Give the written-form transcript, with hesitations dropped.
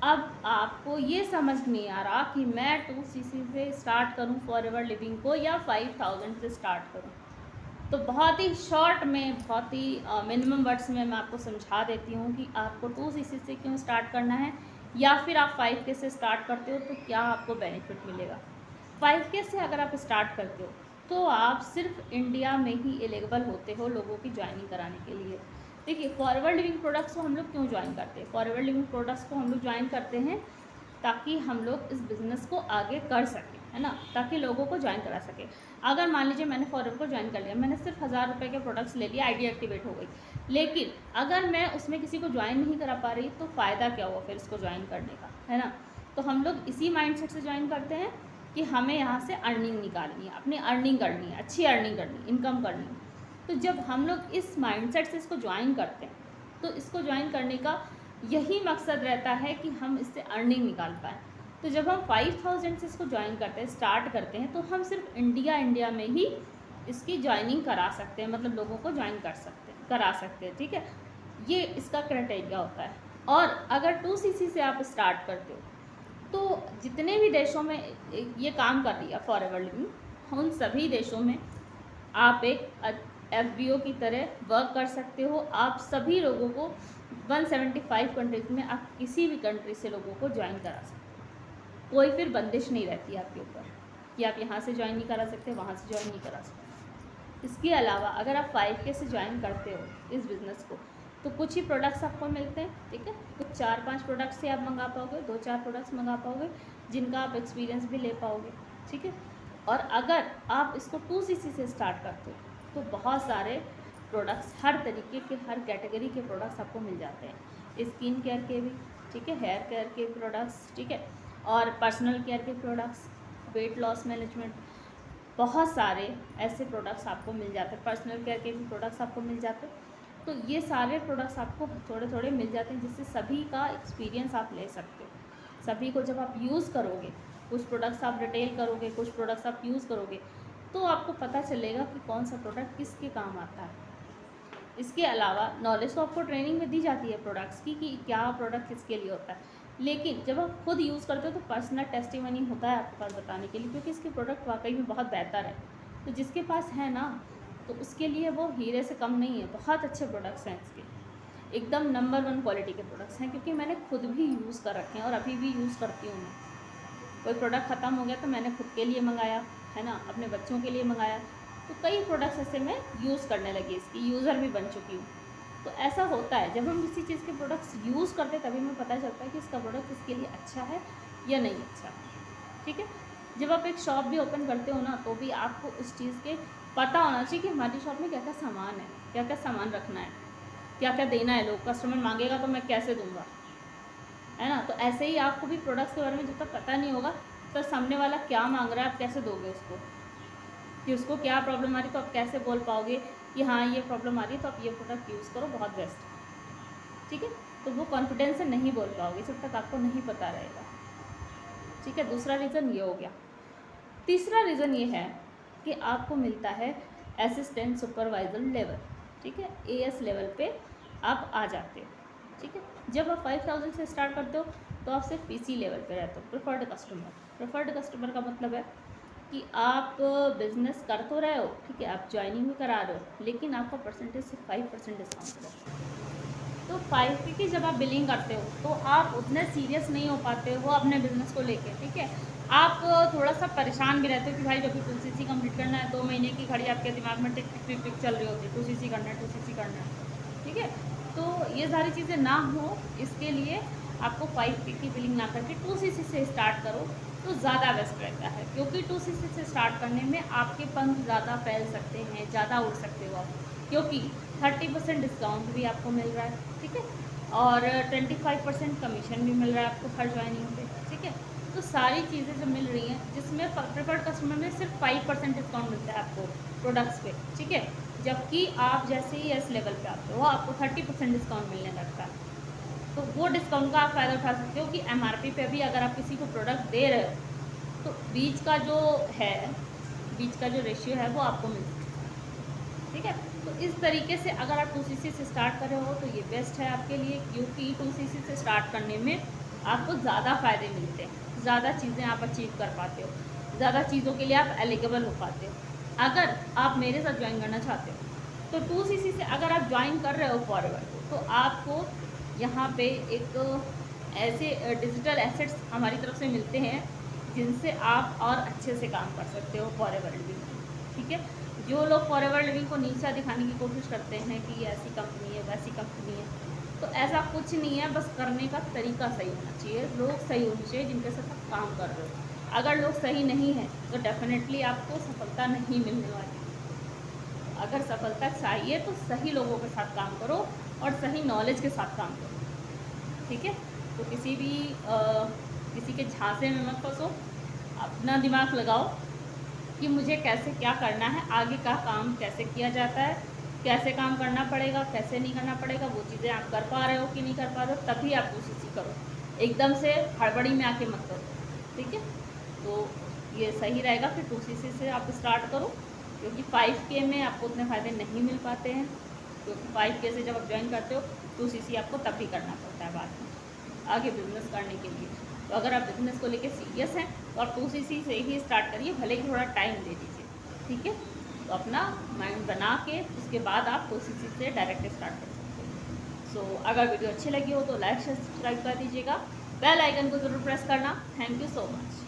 अब आपको ये समझ नहीं आ रहा कि मैं 2cc से स्टार्ट करूं फॉरएवर लिविंग को या 5000 से स्टार्ट करूं। तो बहुत ही शॉर्ट में, बहुत ही मिनिमम वर्ड्स में मैं आपको समझा देती हूँ कि आपको 2cc से क्यों स्टार्ट करना है, या फिर आप 5K से स्टार्ट करते हो तो क्या आपको बेनिफिट मिलेगा। 5K से अगर आप स्टार्ट करते हो तो आप सिर्फ इंडिया में ही एलिजिबल होते हो लोगों की ज्वाइनिंग कराने के लिए। देखिए, फॉरवर्ड लिविंग प्रोडक्ट्स को हम लोग क्यों ज्वाइन करते हैं? फॉरवर्ड लिविंग प्रोडक्ट्स को हम लोग ज्वाइन करते हैं ताकि हम लोग इस बिज़नेस को आगे कर सकें, है ना, ताकि लोगों को ज्वाइन करा सकें। अगर मान लीजिए मैंने फॉरवर्ड को ज्वाइन कर लिया, मैंने सिर्फ 1000 रुपये के प्रोडक्ट्स ले लिया, आईडी एक्टिवेट हो गई, लेकिन अगर मैं उसमें किसी को ज्वाइन नहीं करा पा रही तो फ़ायदा क्या हुआ फिर इसको ज्वाइन करने का, है ना। तो हम लोग इसी माइंडसेट से ज्वाइन करते हैं कि हमें यहाँ से अर्निंग निकालनी है, अपनी अर्निंग करनी है, अच्छी अर्निंग करनी है, इनकम करनी है। तो जब हम लोग इस माइंडसेट से इसको ज्वाइन करते हैं तो इसको ज्वाइन करने का यही मकसद रहता है कि हम इससे अर्निंग निकाल पाएँ। तो जब हम 5000 से इसको ज्वाइन करते हैं, स्टार्ट करते हैं, तो हम सिर्फ इंडिया में ही इसकी ज्वाइनिंग करा सकते हैं, मतलब लोगों को ज्वाइन करा सकते हैं, ठीक है। ये इसका क्राइटेरिया होता है। और अगर 2cc से आप स्टार्ट करते हो तो जितने भी देशों में ये काम कर रही है फॉरएवर लिविंग, उन सभी देशों में आप एक FBO की तरह वर्क कर सकते हो। आप सभी लोगों को 175 कंट्रीज में आप किसी भी कंट्री से लोगों को ज्वाइन करा सकते हो। कोई फिर बंदिश नहीं रहती आपके ऊपर कि आप यहाँ से ज्वाइन नहीं करा सकते, वहाँ से ज्वाइन नहीं करा सकते। इसके अलावा अगर आप 5K से ज्वाइन करते हो इस बिज़नेस को तो कुछ ही प्रोडक्ट्स आपको मिलते हैं, ठीक है। कुछ 4-5 प्रोडक्ट्स से आप मंगा पाओगे, 2-4 प्रोडक्ट्स मंगा पाओगे जिनका आप एक्सपीरियंस भी ले पाओगे, ठीक है। और अगर आप इसको 2cc से स्टार्ट करते हो तो बहुत सारे प्रोडक्ट्स, हर तरीके के, हर कैटेगरी के प्रोडक्ट्स आपको मिल जाते हैं। स्किन केयर के भी, ठीक है, हेयर केयर के प्रोडक्ट्स, ठीक है, और पर्सनल केयर के प्रोडक्ट्स, वेट लॉस मैनेजमेंट, बहुत सारे ऐसे प्रोडक्ट्स आपको मिल जाते हैं। पर्सनल केयर के भी प्रोडक्ट्स आपको मिल जाते हैं। तो ये सारे प्रोडक्ट्स आपको थोड़े थोड़े मिल जाते हैं जिससे सभी का एक्सपीरियंस आप ले सकते हो। सभी को जब आप यूज़ करोगे, कुछ प्रोडक्ट्स आप रिटेल करोगे, कुछ प्रोडक्ट्स आप यूज़ करोगे, तो आपको पता चलेगा कि कौन सा प्रोडक्ट किसके काम आता है। इसके अलावा नॉलेज तो आपको ट्रेनिंग में दी जाती है प्रोडक्ट्स की कि क्या प्रोडक्ट किसके लिए होता है, लेकिन जब आप खुद यूज़ करते हो तो पर्सनल टेस्टिमनी होता है आपके पास बताने के लिए, क्योंकि इसके प्रोडक्ट वाकई में बहुत बेहतर है। तो जिसके पास है ना, तो उसके लिए वो हीरे से कम नहीं है। बहुत अच्छे प्रोडक्ट्स हैं इसके, एकदम नंबर 1 क्वालिटी के प्रोडक्ट्स हैं, क्योंकि मैंने खुद भी यूज़ कर रखे हैं और अभी भी यूज़ करती हूँ मैं। कोई प्रोडक्ट ख़त्म हो गया तो मैंने खुद के लिए मंगाया, है ना, अपने बच्चों के लिए मंगाया। तो कई प्रोडक्ट्स ऐसे मैं यूज़ करने लगी, इसकी यूज़र भी बन चुकी हूँ। तो ऐसा होता है, जब हम किसी चीज़ के प्रोडक्ट्स यूज़ करते हैं तभी हमें पता चलता है कि इसका प्रोडक्ट इसके लिए अच्छा है या नहीं अच्छा, ठीक है। जब आप एक शॉप भी ओपन करते हो ना, तो भी आपको उस चीज़ के पता होना चाहिए कि हमारी शॉप में क्या क्या सामान है, क्या क्या सामान रखना है, क्या क्या देना है। लोग कस्टमर मांगेगा तो मैं कैसे दूंगा, है ना। तो ऐसे ही आपको भी प्रोडक्ट्स के बारे में जब तक पता नहीं होगा तो सामने वाला क्या मांग रहा है आप कैसे दोगे उसको, कि उसको क्या प्रॉब्लम आ रही है, तो आप कैसे बोल पाओगे कि हाँ ये प्रॉब्लम आ रही है तो आप ये प्रोडक्ट यूज़ करो, बहुत बेस्ट, ठीक है। तो वो कॉन्फिडेंस से नहीं बोल पाओगे जब तक आपको नहीं पता रहेगा, ठीक है। दूसरा रीज़न ये हो गया। तीसरा रीज़न ये है कि आपको मिलता है असिस्टेंट सुपरवाइज़र लेवल, ठीक है, AS लेवल पे आप आ जाते हो, ठीक है। जब आप 5000 से स्टार्ट करते हो तो आप सिर्फ PC लेवल पे रहते हो, प्रेफर्ड कस्टमर। प्रेफर्ड कस्टमर का मतलब है कि आप बिज़नेस कर तो रहे हो, ठीक है, आप ज्वाइनिंग भी करा रहे हो, लेकिन आपका परसेंटेज सिर्फ 5% डिस्काउंट रहता है। तो 5K की जब आप बिलिंग करते हो तो आप उतने सीरियस नहीं हो पाते हो अपने बिज़नेस को लेके, ठीक है। आप थोड़ा सा परेशान भी रहते हो कि भाई जब भी 2cc कंप्लीट करना है, 2 महीने की घड़ी आपके दिमाग में टिक टिक टिक टिक चल रही होती है, 2cc करना है, 2cc करना है, ठीक है। तो ये सारी चीज़ें ना हो, इसके लिए आपको 5K की बिलिंग ना करके 2cc से स्टार्ट करो तो ज़्यादा बेस्ट रहता है, क्योंकि 2cc से स्टार्ट करने में आपके पंख ज़्यादा फैल सकते हैं, ज़्यादा उड़ सकते हो आप, क्योंकि 30% डिस्काउंट भी आपको मिल रहा है, ठीक है, और 25% कमीशन भी मिल रहा है आपको हर ज्वाइनिंग पे, ठीक है। तो सारी चीज़ें जो मिल रही हैं, जिसमें प्रेफर्ड कस्टमर में सिर्फ 5% डिस्काउंट मिलता है आपको प्रोडक्ट्स पे, ठीक है, जबकि आप जैसे ही S लेवल पे आते हो आपको 30% डिस्काउंट मिलने लगता है। तो वो डिस्काउंट का आप फ़ायदा उठा सकते हो कि MRP पे भी अगर आप किसी को प्रोडक्ट दे रहे हो तो बीच का जो रेशियो है वो आपको मिल सकता है, ठीक है। तो इस तरीके से अगर आप 2cc से स्टार्ट कर रहे हो तो ये बेस्ट है आपके लिए, क्योंकि 2cc से स्टार्ट करने में आपको ज़्यादा फ़ायदे मिलते हैं, ज़्यादा चीज़ें आप अचीव कर पाते हो, ज़्यादा चीज़ों के लिए आप एलिजिबल हो पाते हो। अगर आप मेरे साथ ज्वाइन करना चाहते हो तो 2CC से अगर आप ज्वाइन कर रहे हो फॉरएवर को, तो आपको यहाँ पे एक ऐसे डिजिटल एसेट्स हमारी तरफ से मिलते हैं जिनसे आप और अच्छे से काम कर सकते हो फॉरएवर लिविंग में, ठीक है। जो लोग फॉरएवर लिविंग को नीचा दिखाने की कोशिश करते हैं कि ये ऐसी कंपनी है, वैसी कंपनी है, तो ऐसा कुछ नहीं है। बस करने का तरीका सही होना चाहिए, लोग सही होने चाहिए जिनके साथ आप काम कर रहे हो। अगर लोग सही नहीं हैं तो डेफिनेटली आपको सफलता नहीं मिलने वाली। अगर सफलता चाहिए तो सही लोगों के साथ काम करो और सही नॉलेज के साथ काम करो, ठीक है। तो किसी के झांसे में मत फंसो, अपना दिमाग लगाओ कि मुझे कैसे क्या करना है, आगे का काम कैसे किया जाता है, कैसे काम करना पड़ेगा, कैसे नहीं करना पड़ेगा, वो चीज़ें आप कर पा रहे हो कि नहीं कर पा रहे हो, तभी आप 2CC करो। एकदम से हड़बड़ी में आके मत करो, ठीक है। तो ये सही रहेगा कि 2CC से आप स्टार्ट करो, क्योंकि 5K में आपको उतने फ़ायदे नहीं मिल पाते हैं, क्योंकि 5K से जब आप ज्वाइन करते हो 2CC आपको तब भी करना पड़ता है बाद में आगे बिजनेस करने के लिए। तो अगर आप बिज़नेस को लेके सीरियस हैं तो आप 2CC से ही स्टार्ट करिए, भले ही थोड़ा टाइम दे दीजिए, ठीक है। तो अपना माइंड बना के उसके बाद आप 2CC से डायरेक्ट स्टार्ट कर सकते हैं। सो अगर वीडियो अच्छी लगी हो तो लाइक शेयर सब्सक्राइब कर दीजिएगा, बेल आइकन को ज़रूर प्रेस करना। Thank you so much.